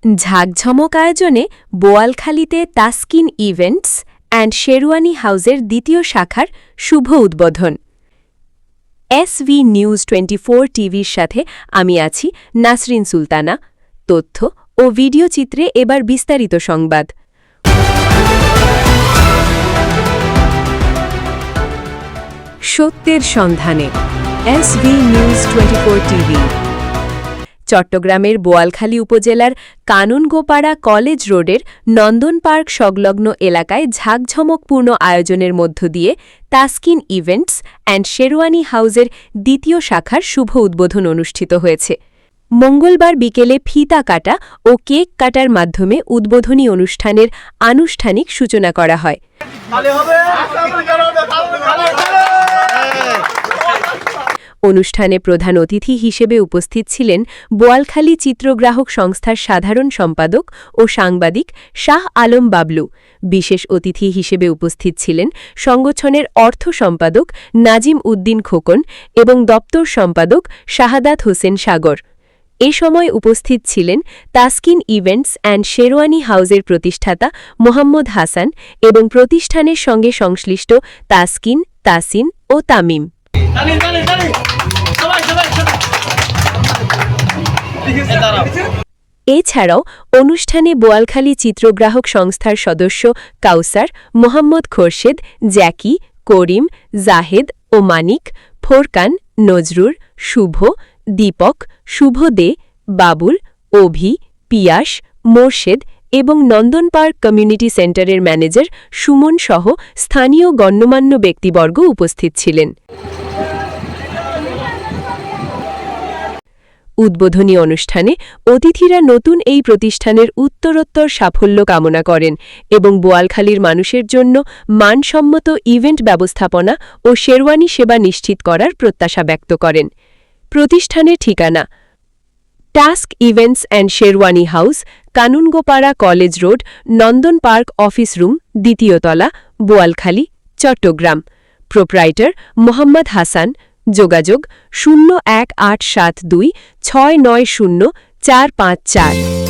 ঝাঁকঝমক আয়োজনে বোয়ালখালীতে Taskin events and sherwani হাউজের দ্বিতীয় শাখার শুভ উদ্বোধন। এসভি নিউজ 24 টিভির সাথে আমি আছি নাসরিন সুলতানা। তথ্য ও ভিডিও চিত্রে এবার বিস্তারিত সংবাদ। সত্যের সন্ধানে এসভি নিউজ 24 টিভি। চট্টগ্রামের বোয়ালখালী উপজেলার কানুনগোপাড়া কলেজ রোডের নন্দন পার্ক সংলগ্ন এলাকায় ঝাঁকঝমকপূর্ণ আয়োজনের মধ্য দিয়ে তাসকিন ইভেন্টস অ্যান্ড শেরওয়ানি হাউজের দ্বিতীয় শাখার শুভ উদ্বোধন অনুষ্ঠিত হয়েছে। মঙ্গলবার বিকেলে ফিতা কাটা ও কেক কাটার মাধ্যমে উদ্বোধনী অনুষ্ঠানের আনুষ্ঠানিক সূচনা করা হয়। অনুষ্ঠানে প্রধান অতিথি হিসেবে উপস্থিত ছিলেন বোয়ালখালী চিত্রগ্রাহক সংস্থার সাধারণ সম্পাদক ও সাংবাদিক শাহ আলম বাবলু। বিশেষ অতিথি হিসেবে উপস্থিত ছিলেন সংগঠনের অর্থ সম্পাদক নাজিম উদ্দিন খোকন এবং দপ্তর সম্পাদক শাহাদাত হোসেন সাগর। এ সময় উপস্থিত ছিলেন তাসকিন ইভেন্টস অ্যান্ড শেরওয়ানি হাউজের প্রতিষ্ঠাতা মোহাম্মদ হাসান এবং প্রতিষ্ঠানের সঙ্গে সংশ্লিষ্ট তাসকিন, তাসিন ও তামিম। এছাড়াও অনুষ্ঠানে বোয়ালখালী চিত্রগ্রাহক সংস্থার সদস্য কাউসার, মোহাম্মদ খোরশেদ, জ্যাকি, করিম, জাহেদ ও মানিক, ফোরকান, নজরুর, শুভ, দীপক, শুভ দে, বাবুল, অভি, পিয়াস, মোর্শেদ এবং নন্দন পার্ক কমিউনিটি সেন্টারের ম্যানেজার সুমন সহ স্থানীয় গণ্যমান্য ব্যক্তিবর্গ উপস্থিত ছিলেন। উদ্বোধনী অনুষ্ঠানে অতিথিরা নতুন এই প্রতিষ্ঠানের উত্তরোত্তর সাফল্য কামনা করেন এবং বোয়ালখালীর মানুষের জন্য মানসম্মত ইভেন্ট ব্যবস্থাপনা ও শেরওয়ানি সেবা নিশ্চিত করার প্রত্যাশা ব্যক্ত করেন। প্রতিষ্ঠানের ঠিকানা: task events and sherwani house, Kanungopara college road, Nandan park office room, দ্বিতীয় তলা, বোয়ালখালী, চট্টগ্রাম। প্রোপ্রাইটার মোহাম্মদ হাসান। যোগাযোগ 01872 690 454।